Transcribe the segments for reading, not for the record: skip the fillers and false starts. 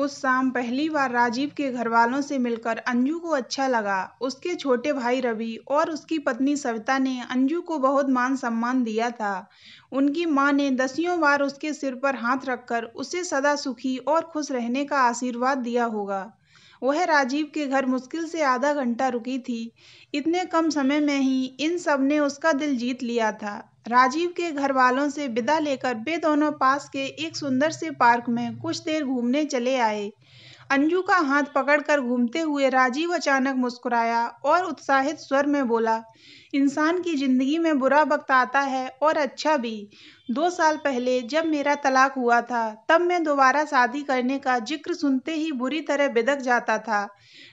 उस शाम पहली बार राजीव के घरवालों से मिलकर अंजू को अच्छा लगा। उसके छोटे भाई रवि और उसकी पत्नी सविता ने अंजू को बहुत मान सम्मान दिया था। उनकी माँ ने दसियों बार उसके सिर पर हाथ रखकर उसे सदा सुखी और खुश रहने का आशीर्वाद दिया होगा। वह राजीव के घर मुश्किल से आधा घंटा रुकी थी। इतने कम समय में ही इन सब ने उसका दिल जीत लिया था। राजीव के घर वालों से विदा लेकर वे दोनों पास के एक सुंदर से पार्क में कुछ देर घूमने चले आए। अंजू का हाथ पकड़कर घूमते हुए राजीव अचानक मुस्कुराया और उत्साहित स्वर में बोला, इंसान की जिंदगी में बुरा वक्त आता है और अच्छा भी। 2 साल पहले जब मेरा तलाक हुआ था तब मैं दोबारा शादी करने का जिक्र सुनते ही बुरी तरह बिदक जाता था।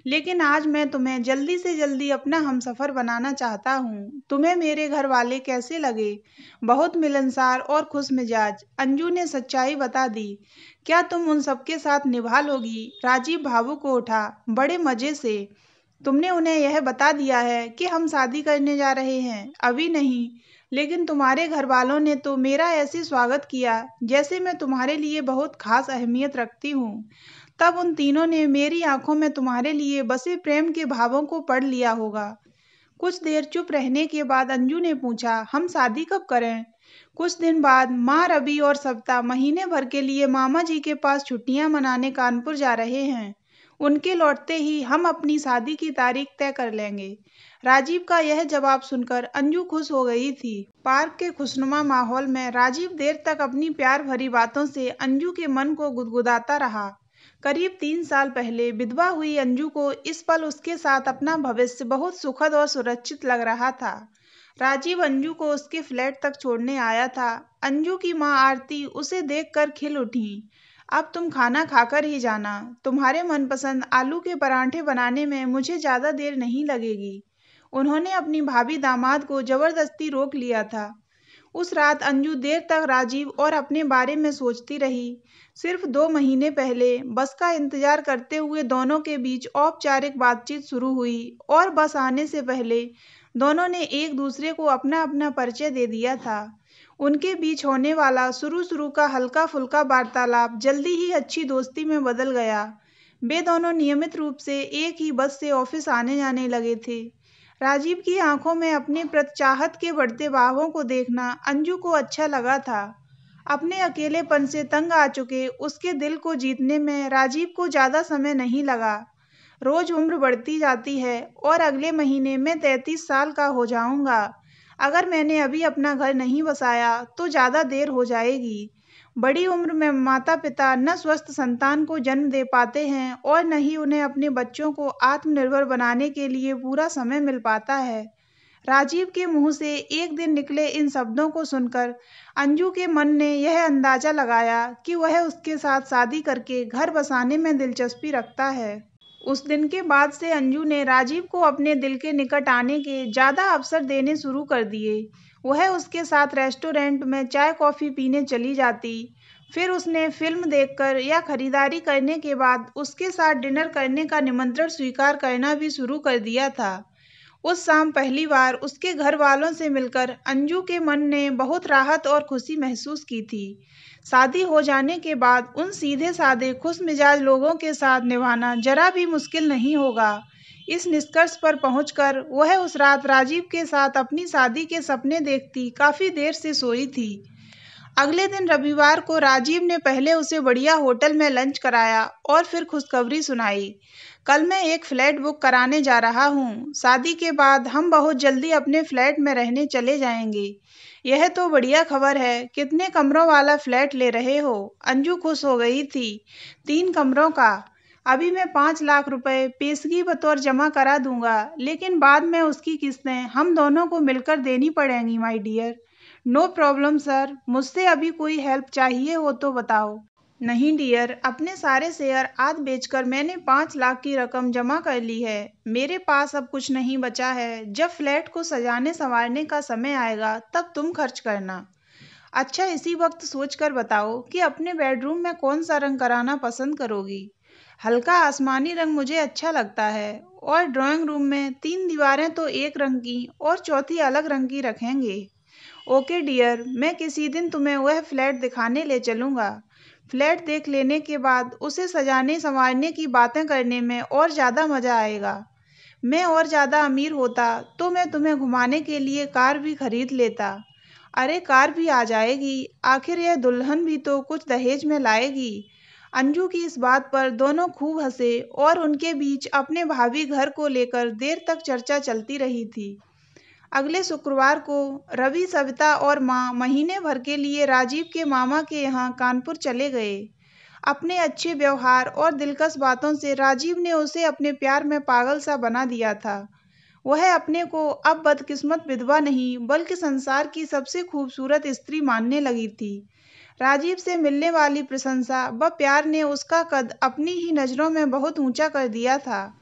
लेकिन आज मैं तुम्हें जल्दी से जल्दी अपना हमसफर बनाना चाहता हूँ। तुम्हें मेरे घर वाले कैसे लगे? बहुत मिलनसार और खुश मिजाज। अंजू ने सच्चाई बता दी। क्या तुम उन सबके साथ निभा लोगी? राजीव भावुक हो उठा। बड़े मजे से। तुमने उन्हें यह बता दिया है कि हम शादी करने जा रहे हैं? अभी नहीं, लेकिन तुम्हारे घर वालों ने तो मेरा ऐसे स्वागत किया जैसे मैं तुम्हारे लिए बहुत खास अहमियत रखती हूँ। तब उन तीनों ने मेरी आंखों में तुम्हारे लिए बसे प्रेम के भावों को पढ़ लिया होगा। कुछ देर चुप रहने के बाद अंजू ने पूछा, हम शादी कब करें? कुछ दिन बाद। माँ, रवि और सविता महीने भर के लिए मामा जी के पास छुट्टियां मनाने कानपुर जा रहे हैं। उनके लौटते ही हम अपनी शादी की तारीख तय कर लेंगे। राजीव का यह जवाब सुनकर अंजू खुश हो गई थी। पार्क के खुशनुमा माहौल में राजीव देर तक अपनी प्यार भरी बातों से अंजू के मन को गुदगुदाता रहा। करीब 3 साल पहले विधवा हुई अंजू को इस पल उसके साथ अपना भविष्य बहुत सुखद और सुरक्षित लग रहा था। राजीव अंजू को उसके फ्लैट तक छोड़ने आया था। अंजू की माँ आरती उसे देखकर खिल उठी। अब तुम खाना खाकर ही जाना। तुम्हारे मनपसंद आलू के परांठे बनाने में मुझे ज्यादा देर नहीं लगेगी। उन्होंने अपनी भाभी दामाद को जबरदस्ती रोक लिया था। उस रात अंजू देर तक राजीव और अपने बारे में सोचती रही। सिर्फ 2 महीने पहले बस का इंतजार करते हुए दोनों के बीच औपचारिक बातचीत शुरू हुई और बस आने से पहले दोनों ने एक दूसरे को अपना अपना परिचय दे दिया था। उनके बीच होने वाला शुरू शुरू का हल्का फुल्का वार्तालाप जल्दी ही अच्छी दोस्ती में बदल गया। वे दोनों नियमित रूप से एक ही बस से ऑफिस आने जाने लगे थे। राजीव की आंखों में अपने प्रति चाहत के बढ़ते भावों को देखना अंजू को अच्छा लगा था। अपने अकेलेपन से तंग आ चुके उसके दिल को जीतने में राजीव को ज्यादा समय नहीं लगा। रोज उम्र बढ़ती जाती है और अगले महीने मैं 33 साल का हो जाऊंगा। अगर मैंने अभी अपना घर नहीं बसाया तो ज्यादा देर हो जाएगी। बड़ी उम्र में माता पिता न स्वस्थ संतान को जन्म दे पाते हैं और न ही उन्हें अपने बच्चों को आत्मनिर्भर बनाने के लिए पूरा समय मिल पाता है। राजीव के मुंह से एक दिन निकले इन शब्दों को सुनकर अंजू के मन ने यह अंदाजा लगाया कि वह उसके साथ शादी करके घर बसाने में दिलचस्पी रखता है। उस दिन के बाद से अंजू ने राजीव को अपने दिल के निकट आने के ज्यादा अवसर देने शुरू कर दिए। वह उसके साथ रेस्टोरेंट में चाय कॉफी पीने चली जाती। फिर उसने फिल्म देखकर या खरीदारी करने के बाद उसके साथ डिनर करने का निमंत्रण स्वीकार करना भी शुरू कर दिया था। उस शाम पहली बार उसके घर वालों से मिलकर अंजू के मन ने बहुत राहत और खुशी महसूस की थी। शादी हो जाने के बाद उन सीधे साधे खुश मिजाज लोगों के साथ निभाना जरा भी मुश्किल नहीं होगा। इस निष्कर्ष पर पहुंचकर वह उस रात राजीव के साथ अपनी शादी के सपने देखती काफी देर से सोई थी। अगले दिन रविवार को राजीव ने पहले उसे बढ़िया होटल में लंच कराया और फिर खुशखबरी सुनाई। कल मैं एक फ्लैट बुक कराने जा रहा हूँ। शादी के बाद हम बहुत जल्दी अपने फ्लैट में रहने चले जाएंगे। यह तो बढ़िया खबर है। कितने कमरों वाला फ्लैट ले रहे हो? अंजू खुश हो गई थी। 3 कमरों का। अभी मैं 5 लाख रुपए पेशगी बतौर जमा करा दूंगा, लेकिन बाद में उसकी किस्तें हम दोनों को मिलकर देनी पड़ेंगी my dear. No problem sir. मुझसे अभी कोई हेल्प चाहिए हो तो बताओ। नहीं डियर, अपने सारे शेयर आज बेचकर मैंने 5 लाख की रकम जमा कर ली है। मेरे पास अब कुछ नहीं बचा है। जब फ्लैट को सजाने संवारने का समय आएगा तब तुम खर्च करना। अच्छा, इसी वक्त सोचकर बताओ कि अपने बेडरूम में कौन सा रंग कराना पसंद करोगी? हल्का आसमानी रंग मुझे अच्छा लगता है। और ड्राइंग रूम में 3 दीवारें तो एक रंग की और चौथी अलग रंग की रखेंगे। ओके डियर, मैं किसी दिन तुम्हें वह फ्लैट दिखाने ले चलूंगा। फ्लैट देख लेने के बाद उसे सजाने संवारने की बातें करने में और ज़्यादा मज़ा आएगा। मैं और ज़्यादा अमीर होता तो मैं तुम्हें घुमाने के लिए कार भी खरीद लेता। अरे कार भी आ जाएगी, आखिर यह दुल्हन भी तो कुछ दहेज में लाएगी। अंजू की इस बात पर दोनों खूब हंसे और उनके बीच अपने भावी घर को लेकर देर तक चर्चा चलती रही थी। अगले शुक्रवार को रवि, सविता और माँ महीने भर के लिए राजीव के मामा के यहाँ कानपुर चले गए। अपने अच्छे व्यवहार और दिलकश बातों से राजीव ने उसे अपने प्यार में पागल सा बना दिया था। वह अपने को अब बदकिस्मत विधवा नहीं बल्कि संसार की सबसे खूबसूरत स्त्री मानने लगी थी। राजीव से मिलने वाली प्रशंसा व प्यार ने उसका कद अपनी ही नज़रों में बहुत ऊंचा कर दिया था।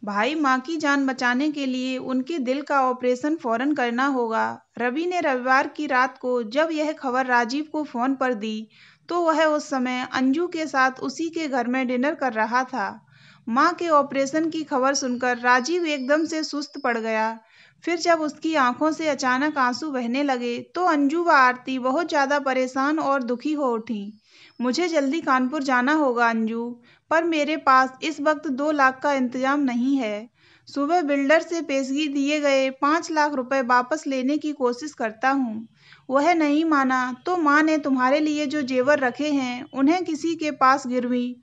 भाई, माँ की जान बचाने के लिए उनके दिल का ऑपरेशन फौरन करना होगा। रवि ने रविवार की रात को जब यह खबर राजीव को फोन पर दी तो वह उस समय अंजू के साथ उसी के घर में डिनर कर रहा था। माँ के ऑपरेशन की खबर सुनकर राजीव एकदम से सुस्त पड़ गया। फिर जब उसकी आंखों से अचानक आंसू बहने लगे तो अंजू व आरती बहुत ज़्यादा परेशान और दुखी हो उठी। मुझे जल्दी कानपुर जाना होगा अंजू, पर मेरे पास इस वक्त 2 लाख का इंतजाम नहीं है। सुबह बिल्डर से पेशगी दिए गए 5 लाख रुपए वापस लेने की कोशिश करता हूँ। वह नहीं माना तो माँ ने तुम्हारे लिए जो जेवर रखे हैं उन्हें किसी के पास गिरवी।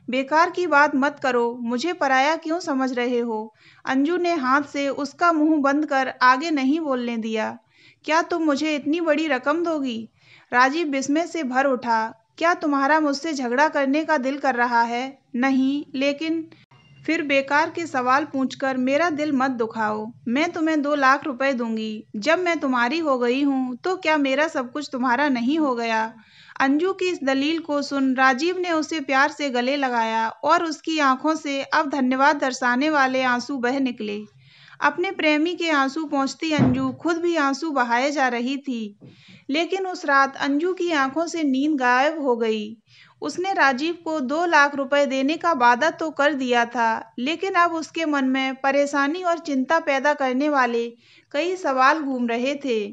बेकार की बात मत करो, मुझे पराया क्यों समझ रहे हो? अंजू ने हाथ से उसका मुंह बंद कर आगे नहीं बोलने दिया। क्या तुम मुझे इतनी बड़ी रकम दोगी? राजीव विस्मय से भर उठा। क्या तुम्हारा मुझसे झगड़ा करने का दिल कर रहा है? नहीं, लेकिन फिर बेकार के सवाल पूछकर मेरा दिल मत दुखाओ। मैं तुम्हें 2 लाख रुपए दूंगी। जब मैं तुम्हारी हो गई हूँ तो क्या मेरा सब कुछ तुम्हारा नहीं हो गया? अंजू की इस दलील को सुन राजीव ने उसे प्यार से गले लगाया और उसकी आंखों से अब धन्यवाद दर्शाने वाले आंसू बह निकले। अपने प्रेमी के आंसू पहुंचती अंजू खुद भी आंसू बहाए जा रही थी। लेकिन उस रात अंजू की आंखों से नींद गायब हो गई। उसने राजीव को 2 लाख रुपए देने का वादा तो कर दिया था, लेकिन अब उसके मन में परेशानी और चिंता पैदा करने वाले कई सवाल घूम रहे थे।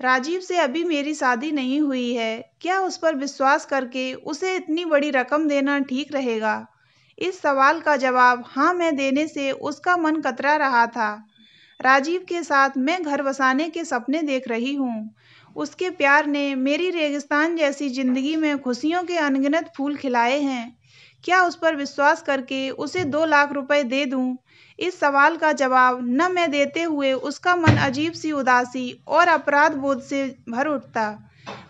राजीव से अभी मेरी शादी नहीं हुई है, क्या उस पर विश्वास करके उसे इतनी बड़ी रकम देना ठीक रहेगा? इस सवाल का जवाब हाँ में देने से उसका मन कतरा रहा था। राजीव के साथ मैं घर बसाने के सपने देख रही हूँ। उसके प्यार ने मेरी रेगिस्तान जैसी जिंदगी में खुशियों के अनगिनत फूल खिलाए हैं। क्या उस पर विश्वास करके उसे 2 लाख रुपए दे दूं? इस सवाल का जवाब न मैं देते हुए उसका मन अजीब सी उदासी और अपराध बोध से भर उठता।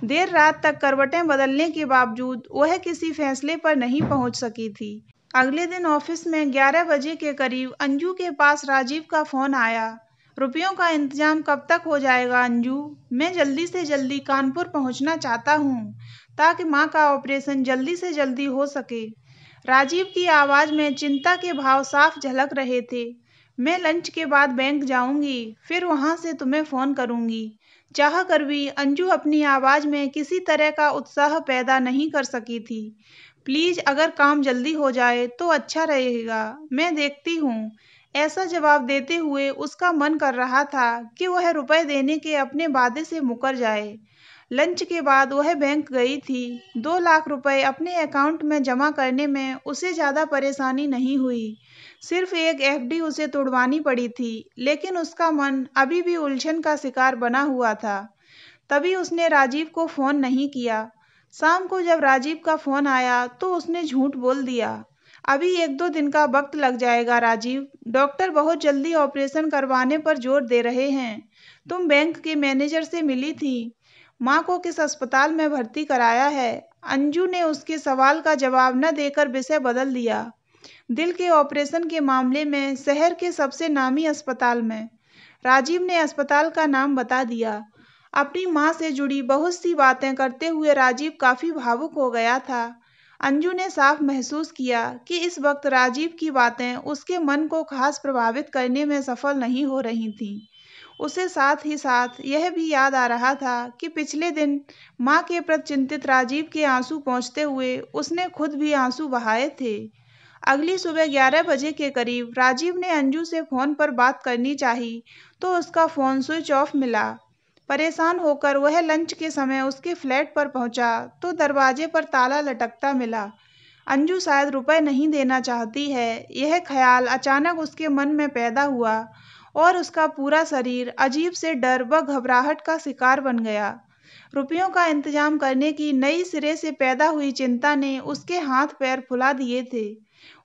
देर रात तक करवटें बदलने के बावजूद वह किसी फैसले पर नहीं पहुंच सकी थी। अगले दिन ऑफिस में 11 बजे के करीब अंजू के पास राजीव का फोन आया। रुपयों का इंतजाम कब तक हो जाएगा अंजू? मैं जल्दी से जल्दी कानपुर पहुंचना चाहता हूं ताकि माँ का ऑपरेशन जल्दी से जल्दी हो सके। राजीव की आवाज़ में चिंता के भाव साफ झलक रहे थे। मैं लंच के बाद बैंक जाऊंगी, फिर वहां से तुम्हें फ़ोन करूंगी। चाह कर भी अंजू अपनी आवाज़ में किसी तरह का उत्साह पैदा नहीं कर सकी थी। प्लीज़ अगर काम जल्दी हो जाए तो अच्छा रहेगा, मैं देखती हूँ। ऐसा जवाब देते हुए उसका मन कर रहा था कि वह रुपए देने के अपने वादे से मुकर जाए। लंच के बाद वह बैंक गई थी। 2 लाख रुपए अपने अकाउंट में जमा करने में उसे ज़्यादा परेशानी नहीं हुई। सिर्फ एक एफडी उसे तुड़वानी पड़ी थी, लेकिन उसका मन अभी भी उलझन का शिकार बना हुआ था। तभी उसने राजीव को फ़ोन नहीं किया। शाम को जब राजीव का फ़ोन आया तो उसने झूठ बोल दिया। अभी 1-2 दिन का वक्त लग जाएगा राजीव। डॉक्टर बहुत जल्दी ऑपरेशन करवाने पर जोर दे रहे हैं। तुम बैंक के मैनेजर से मिली थी? माँ को किस अस्पताल में भर्ती कराया है? अंजू ने उसके सवाल का जवाब न देकर विषय बदल दिया। दिल के ऑपरेशन के मामले में शहर के सबसे नामी अस्पताल में। राजीव ने अस्पताल का नाम बता दिया। अपनी माँ से जुड़ी बहुत सी बातें करते हुए राजीव काफी भावुक हो गया था। अंजू ने साफ महसूस किया कि इस वक्त राजीव की बातें उसके मन को खास प्रभावित करने में सफल नहीं हो रही थीं। उसे साथ ही साथ यह भी याद आ रहा था कि पिछले दिन माँ के प्रति चिंतित राजीव के आंसू पहुँचते हुए उसने खुद भी आंसू बहाए थे। अगली सुबह 11 बजे के करीब राजीव ने अंजू से फ़ोन पर बात करनी चाही तो उसका फ़ोन स्विच ऑफ मिला। परेशान होकर वह लंच के समय उसके फ्लैट पर पहुंचा तो दरवाजे पर ताला लटकता मिला। अंजू शायद रुपए नहीं देना चाहती है, यह ख्याल अचानक उसके मन में पैदा हुआ और उसका पूरा शरीर अजीब से डर व घबराहट का शिकार बन गया। रुपयों का इंतजाम करने की नई सिरे से पैदा हुई चिंता ने उसके हाथ पैर फुला दिए थे।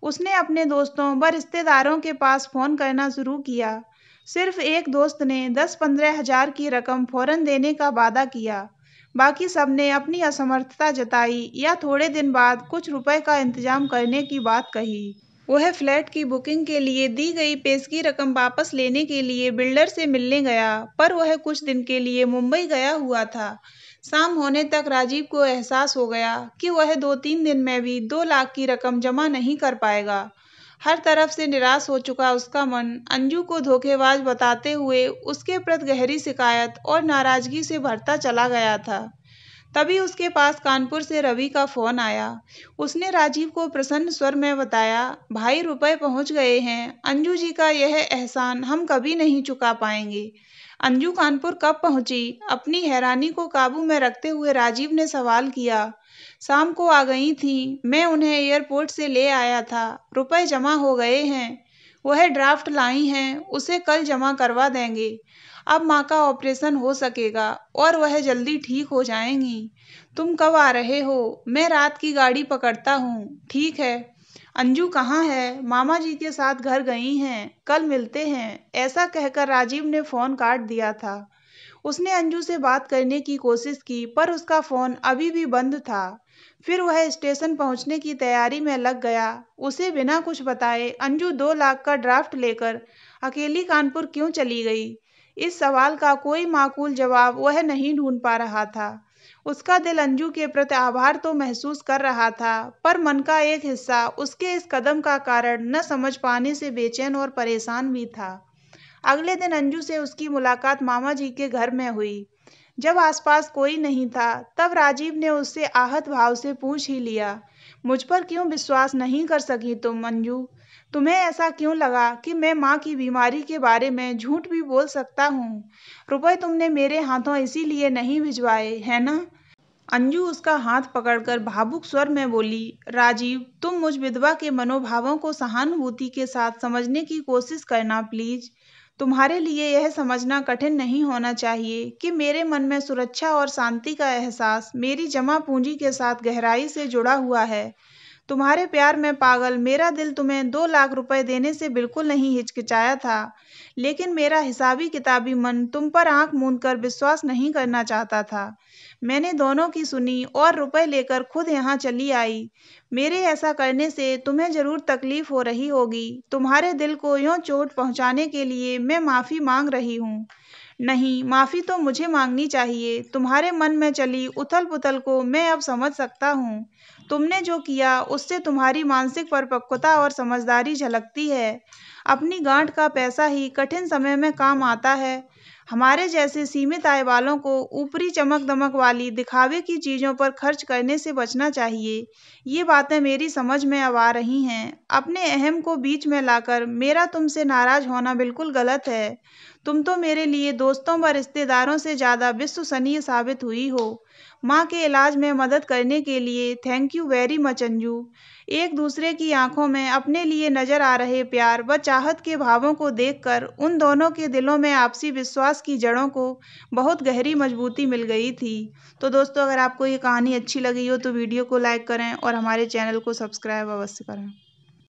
उसने अपने दोस्तों व रिश्तेदारों के पास फोन करना शुरू किया। सिर्फ एक दोस्त ने 10-15 हजार की रकम फौरन देने का वादा किया। बाकी सबने अपनी असमर्थता जताई या थोड़े दिन बाद कुछ रुपए का इंतजाम करने की बात कही। वह फ्लैट की बुकिंग के लिए दी गई पेशगी रकम वापस लेने के लिए बिल्डर से मिलने गया, पर वह कुछ दिन के लिए मुंबई गया हुआ था। शाम होने तक राजीव को एहसास हो गया कि वह 2-3 दिन में भी 2 लाख की रकम जमा नहीं कर पाएगा। हर तरफ से निराश हो चुका उसका मन अंजू को धोखेबाज बताते हुए उसके प्रति गहरी शिकायत और नाराजगी से भरता चला गया था। तभी उसके पास कानपुर से रवि का फोन आया। उसने राजीव को प्रसन्न स्वर में बताया, भाई रुपए पहुंच गए हैं। अंजू जी का यह एहसान हम कभी नहीं चुका पाएंगे। अंजू कानपुर कब पहुंची? अपनी हैरानी को काबू में रखते हुए राजीव ने सवाल किया। शाम को आ गई थी, मैं उन्हें एयरपोर्ट से ले आया था। रुपए जमा हो गए हैं। वह ड्राफ्ट लाई हैं, उसे कल जमा करवा देंगे। अब माँ का ऑपरेशन हो सकेगा और वह जल्दी ठीक हो जाएंगी। तुम कब आ रहे हो? मैं रात की गाड़ी पकड़ता हूँ। ठीक है। अंजू कहाँ है? मामा जी के साथ घर गई हैं, कल मिलते हैं। ऐसा कहकर राजीव ने फोन काट दिया था। उसने अंजू से बात करने की कोशिश की, पर उसका फोन अभी भी बंद था। फिर वह स्टेशन पहुंचने की तैयारी में लग गया। उसे बिना कुछ बताए अंजू 2 लाख का ड्राफ्ट लेकर अकेली कानपुर क्यों चली गई? इस सवाल का कोई माकूल जवाब वह नहीं ढूंढ पा रहा था। उसका दिल अंजू के प्रति आभार तो महसूस कर रहा था, पर मन का एक हिस्सा उसके इस कदम का कारण न समझ पाने से बेचैन और परेशान भी था। अगले दिन अंजू से उसकी मुलाकात मामा जी के घर में हुई। जब आसपास कोई नहीं था, तब राजीव ने उससे आहत भाव से पूछ ही लिया, मुझ पर क्यों विश्वास नहीं कर सकी तुम अंजू? तुम्हें ऐसा क्यों लगा कि मैं माँ की बीमारी के बारे में झूठ भी बोल सकता हूँ? रुपए तुमने मेरे हाथों इसीलिए नहीं भिजवाए, है ना? अंजू उसका हाथ पकड़कर भावुक स्वर में बोली, राजीव, तुम मुझ विधवा के मनोभावों को सहानुभूति के साथ समझने की कोशिश करना प्लीज। तुम्हारे लिए यह समझना कठिन नहीं होना चाहिए कि मेरे मन में सुरक्षा और शांति का एहसास मेरी जमा पूंजी के साथ गहराई से जुड़ा हुआ है। तुम्हारे प्यार में पागल मेरा दिल तुम्हें 2 लाख रुपए देने से बिल्कुल नहीं हिचकिचाया था, लेकिन मेरा हिसाबी किताबी मन तुम पर आंख मूंद कर विश्वास नहीं करना चाहता था। मैंने दोनों की सुनी और रुपए लेकर खुद यहाँ चली आई। मेरे ऐसा करने से तुम्हें जरूर तकलीफ हो रही होगी। तुम्हारे दिल को यूं चोट पहुंचाने के लिए मैं माफी मांग रही हूँ। नहीं, माफी तो मुझे मांगनी चाहिए। तुम्हारे मन में चली उथल पुथल को मैं अब समझ सकता हूँ। तुमने जो किया उससे तुम्हारी मानसिक परिपक्वता और समझदारी झलकती है। अपनी गांठ का पैसा ही कठिन समय में काम आता है। हमारे जैसे सीमित आय वालों को ऊपरी चमक दमक वाली दिखावे की चीजों पर खर्च करने से बचना चाहिए। ये बातें मेरी समझ में अब आ रही हैं। अपने अहम को बीच में लाकर मेरा तुमसे नाराज होना बिल्कुल गलत है। तुम तो मेरे लिए दोस्तों व रिश्तेदारों से ज्यादा विश्वसनीय साबित हुई हो। माँ के इलाज में मदद करने के लिए thank you very much Anju. एक दूसरे की आंखों में अपने लिए नजर आ रहे प्यार व चाहत के भावों को देखकर उन दोनों के दिलों में आपसी विश्वास की जड़ों को बहुत गहरी मजबूती मिल गई थी। तो दोस्तों, अगर आपको ये कहानी अच्छी लगी हो तो वीडियो को लाइक करें और हमारे चैनल को सब्सक्राइब अवश्य करें।